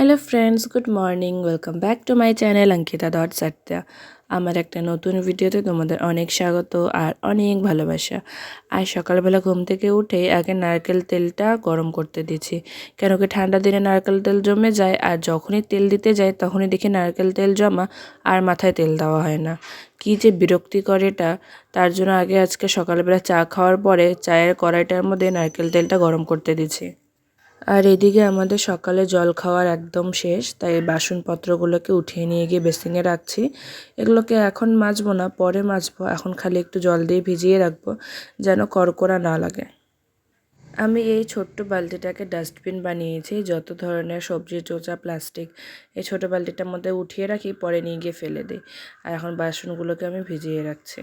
Hello friends, good morning. Welcome back to my channel Ankita dot Satya. আমার একটা নতুন ভিডিওতে তোমাদের অনেক স্বাগত আর অনেক ভালোবাসা। আজ সকালবেলা ঘুম থেকে উঠে আগে নারকেল তেলটা গরম করতে দিচ্ছি, কেন কি ঠান্ডা দিনে নারকেল তেল জমে যায়, আর যখনই তেল দিতে যাই তখনই দেখি নারকেল তেল জমা আর মাথায় তেল দেওয়া হয় না। কী যে বিরক্তিকর এটা! তার জন্য আজকে সকালবেলা চা খাওয়ার পরে চায়ের কড়াইটার মধ্যে নারকেল তেলটা গরম করতে দিচ্ছি। আর এদিকে আমাদের সকালে জল খাওয়ার একদম শেষ, তাই বাসনপত্রগুলোকে উঠিয়ে নিয়ে গিয়ে বেসিংয়ে রাখছি। এগুলোকে এখন মাজবো না, পরে মাজবো। এখন খালি একটু জল দিয়ে ভিজিয়ে রাখবো যেন কড়কড়া না লাগে। আমি এই ছোট্ট বালতিটাকে ডাস্টবিন বানিয়েছি। যত ধরনের সবজি চোচা প্লাস্টিক এই ছোটো বালতিটার মধ্যে উঠিয়ে রাখি, পরে নিয়ে গিয়ে ফেলে দিই। আর এখন বাসনগুলোকে আমি ভিজিয়ে রাখছি।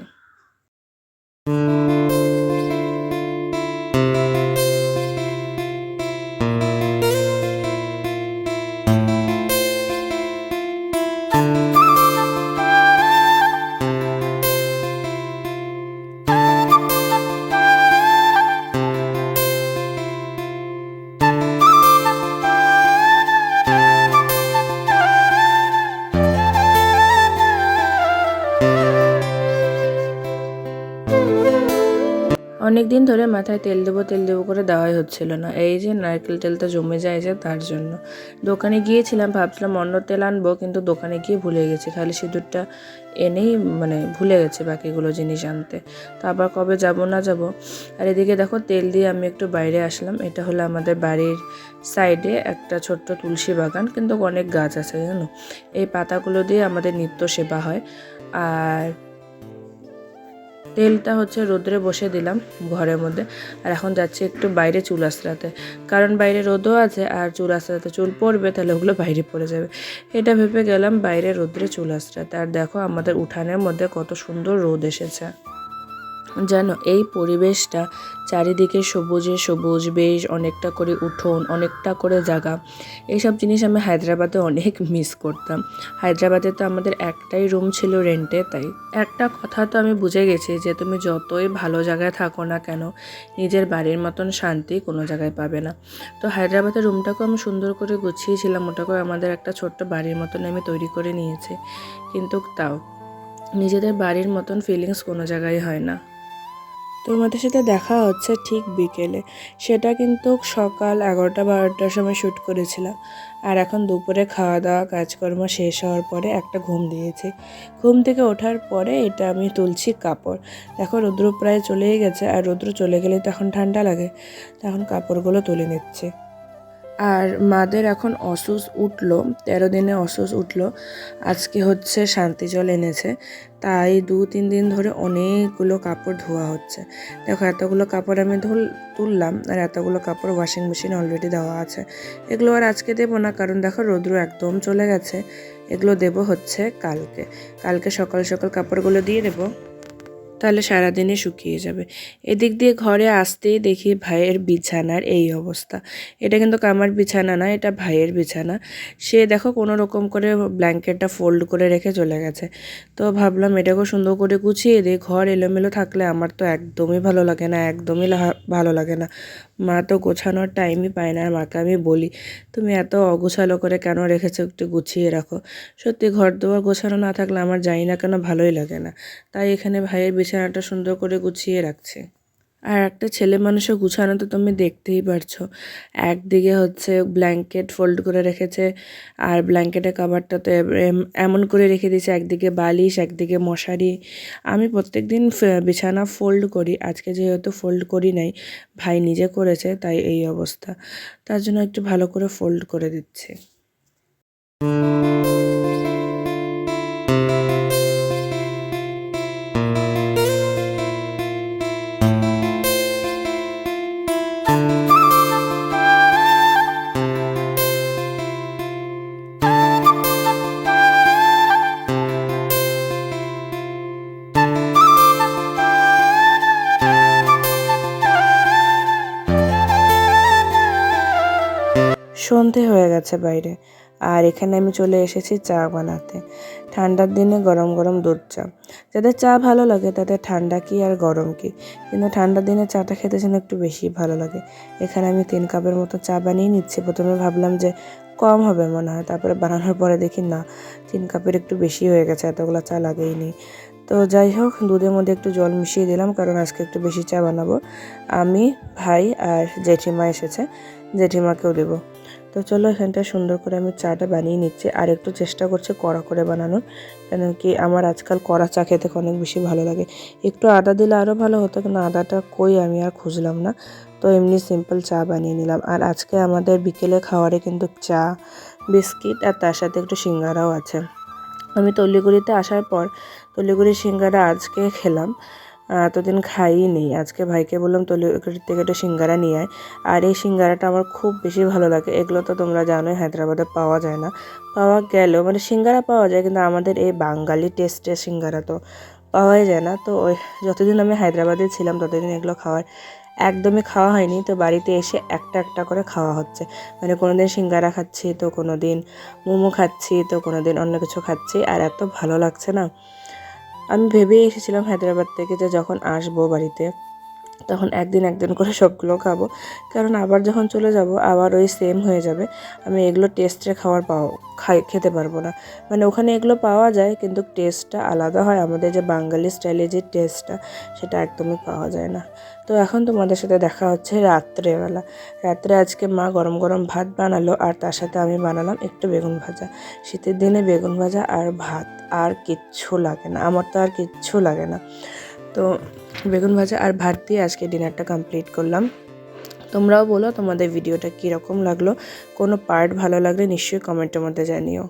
অনেক দিন ধরে মাথায় তেল দেবো করে দেওয়াই হচ্ছিল না। এই যে নারকেল তেলটা জমে যায় যে, তার জন্য দোকানে গিয়েছিলাম, ভাবছিলাম অন্য তেল আনবো, কিন্তু দোকানে গিয়ে ভুলে গেছি। খালি সিঁদুরটা এনেই ভুলে গেছে বাকিগুলো জিনিস আনতে। তো আবার কবে যাব না যাব। আর এদিকে দেখো, তেল দিয়ে আমি একটু বাইরে আসলাম। এটা হলো আমাদের বাড়ির সাইডে একটা ছোট্ট তুলসী বাগান, কিন্তু অনেক গাছ আছে জানো। এই পাতাগুলো দিয়ে আমাদের নিত্য সেবা হয়। আর তেলটা রোদ্রে বসে দিলাম ঘরের মধ্যে। আর এখন যাচ্ছি একটু বাইরে চুল আঁচড়াতে, কারণ বাইরে রোদও আছে, আর চুল আঁচড়াতে চুল পড়বে, তাহলে ওগুলো বাইরে পড়ে যাবে। এটা ভেবে গেলাম বাইরে রোদ্রে চুল আঁচড়াতে। আর দেখো আমাদের উঠানের মধ্যে কত সুন্দর রোদ এসেছে। যেন এই পরিবেশটা চারিদিকে সবুজে সবুজ, বেশ অনেকটা করে উঠোন, অনেকটা করে জায়গা। এইসব জিনিস আমি হায়দ্রাবাদে অনেক মিস করতাম। হায়দ্রাবাদে তো আমাদের একটাই রুম ছিল রেন্টে, তাই একটা কথা তো আমি বুঝে গেছি যে তুমি যতই ভালো জায়গায় থাকো না কেন, নিজের বাড়ির মতন শান্তি কোনো জায়গায় পাবে না। তো হায়দ্রাবাদের রুমটাকেও আমি সুন্দর করে গুছিয়েছিলাম, ওটাকেও আমাদের একটা ছোট্ট বাড়ির মতন আমি তৈরি করে নিয়েছি, কিন্তু তাও নিজেদের বাড়ির মতন ফিলিংস কোনো জায়গায় হয় না। তোমাদের সাথে দেখা হচ্ছে ঠিক বিকেলে, সেটা কিন্তু সকাল 11টা-12টার সময় শ্যুট করেছিলাম। আর এখন দুপুরে খাওয়া দাওয়া কাজকর্ম শেষ হওয়ার পরে একটা ঘুম দিয়েছি। ঘুম থেকে ওঠার পরে এটা আমি তুলছি কাপড়। দেখো রৌদ্র প্রায় চলেই গেছে, আর রৌদ্র চলে গেলে তখন ঠান্ডা লাগে, তখন কাপড়গুলো তুলে নিচ্ছে। আর মাদের এখন অসুস উঠলো, 13 দিনে অসুস উঠলো। আজকে শান্তি জল এনেছে, তাই 2-3 দিন ধরে অনেকগুলো কাপড় ধোয়া হচ্ছে। দেখো এতগুলো কাপড় আমি তুললাম, আর এতগুলো কাপড় ওয়াশিং মেশিনে অলরেডি দেওয়া আছে। এগুলো আর আজকে দেবো না, কারণ দেখো রৌদ্র একদম চলে গেছে। এগুলো দেবো কালকে সকাল সকাল কাপড়গুলো দিয়ে দেবো, তাহলে সারাদিনে শুকিয়ে যাবে। এদিক দিয়ে ঘরে আসতেই দেখি ভাইয়ের বিছানার এই অবস্থা। এটা কিন্তু আমার বিছানা না, এটা ভাইয়ের বিছানা। সে দেখো কোনো রকম করে ব্ল্যাঙ্কেটটা ফোল্ড করে রেখে চলে গেছে। তো ভাবলাম এটাকেও সুন্দর করে গুছিয়ে দিই। ঘর এলোমেলো থাকলে আমার তো একদমই ভালো লাগে না, একদমই ভালো লাগে না। মা তো গোছানোর টাইমই পায় না। আর মাকে আমি বলি, তুমি এত অগোছালো করে কেন রেখেছো, একটু গুছিয়ে রাখো। সত্যি ঘর দুয়ার গোছানো না থাকলে আমার জানি না কেন ভালোই লাগে না। তাই এখানে ভাইয়ের বিছানাটা সুন্দর করে গুছিয়ে রাখছে। আর একটা ছেলে মানুষের গুছানো তো তুমি দেখতেই পারছো। একদিকে ব্ল্যাঙ্কেট ফোল্ড করে রেখেছে, আর ব্ল্যাঙ্কেটের কাভারটাতে এমন করে রেখে দিয়েছে, একদিকে বালিশ, একদিকে মশারি। আমি প্রত্যেকদিন বিছানা ফোল্ড করি, আজকে যেহেতু ফোল্ড করি নাই, ভাই নিজে করেছে, তাই এই অবস্থা। তার জন্য একটু ভালো করে ফোল্ড করে দিচ্ছি। সন্ধে হয়ে গেছে বাইরে, আর এখানে আমি চলে এসেছি চা বানাতে। ঠান্ডার দিনে গরম গরম দুধ চা। যাদের চা ভালো লাগে তাদের ঠান্ডা কি আর গরম কি, কিন্তু ঠান্ডার দিনে চাটা খেতে যেন একটু বেশি ভালো লাগে। এখানে আমি 3 কাপের মতো চা বানিয়ে নিচ্ছি। প্রথমে ভাবলাম যে কম হবে মনে হয়। তারপরে বানানোর পরে দেখি না 3 কাপের একটু বেশি হয়ে গেছে, এতগুলো চা লাগেইনি। তো যাই হোক, দুধের মধ্যে একটু জল মিশিয়ে দিলাম, কারণ আজকে একটু বেশি চা বানাবো। আমি, ভাই আর জেঠিমা এসেছে, জেঠিমাকেও দেবো। তো চলো এখানটা সুন্দর করে আমি চাটা বানিয়ে নিচ্ছি, আর একটু চেষ্টা করছি কড়া করে বানানোর, কেন কি আমার আজকাল কড়া চা খেতে অনেক বেশি ভালো লাগে। একটু আদা দিলে আরও ভালো হতো, কিন্তু আদাটা কই আমি আর খুঁজলাম না। তো এমনি সিম্পল চা বানিয়ে নিলাম। আর আজকে আমাদের বিকেলে খাওয়ারে কিন্তু চা, বিস্কিট আর তার সাথে একটু সিঙ্গারাও আছে। আমি তল্লিগুড়িতে আসার পর তল্লিগুড়ির সিঙ্গারা আজকে খেলাম, এতদিন খাইনি। আজকে ভাইকে বললাম তল্লিগুড়ির থেকে একটু সিঙ্গারা নিয়ে আয়। আর এই সিঙ্গারাটা আমার খুব বেশি ভালো লাগে। এগুলো তো তোমরা জানোই হায়দ্রাবাদে পাওয়া যায় না, পাওয়া গেলেও মানে সিঙ্গারা পাওয়া যায়, কিন্তু আমাদের এই বাঙালি টেস্টের সিঙ্গারা তো পাওয়াই যায় না। তো ওই যতদিন আমি হায়দ্রাবাদে ছিলাম ততদিন এগুলো একদমই খাওয়া হয়নি। তো বাড়িতে এসে একটা একটা করে খাওয়া হচ্ছে, মানে কোনো দিন সিঙ্গারা খাচ্ছি, তো কোনো দিন মোমো খাচ্ছি, তো কোনো দিন অন্য কিছু খাচ্ছি। আর এত ভালো লাগছে না। আমি ভেবেই এসেছিলাম হায়দ্রাবাদ থেকে যে যখন আসবো বাড়িতে তখন একদিন একদিন করে সবগুলো খাবো, কারণ আবার যখন চলে যাব আবার ওই সেম হয়ে যাবে। আমি এগুলো টেস্টে খেতে পারবো না। মানে ওখানে এগুলো পাওয়া যায়, কিন্তু টেস্টটা আলাদা হয়। আমাদের যে বাঙালি স্টাইলে যে টেস্টটা, সেটা একদমই পাওয়া যায় না। তো এখন তোমাদের সাথে দেখা হচ্ছে রাত্রেবেলা। রাত্রে আজকে মা গরম গরম ভাত বানালো, আর তার সাথে আমি বানালাম একটু বেগুন ভাজা। শীতের দিনে বেগুন ভাজা আর ভাত, আর কিচ্ছু লাগে না, আমার তো আর কিচ্ছু লাগে না। তো বেগুন ভাজা আর ভাত দিয়ে আজকে ডিনারটা কমপ্লিট করলাম। তোমরাও বলো তোমাদের ভিডিওটা কীরকম লাগলো, কোনো পার্ট ভালো লাগলে নিশ্চয়ই কমেন্টের মধ্যে জানিও।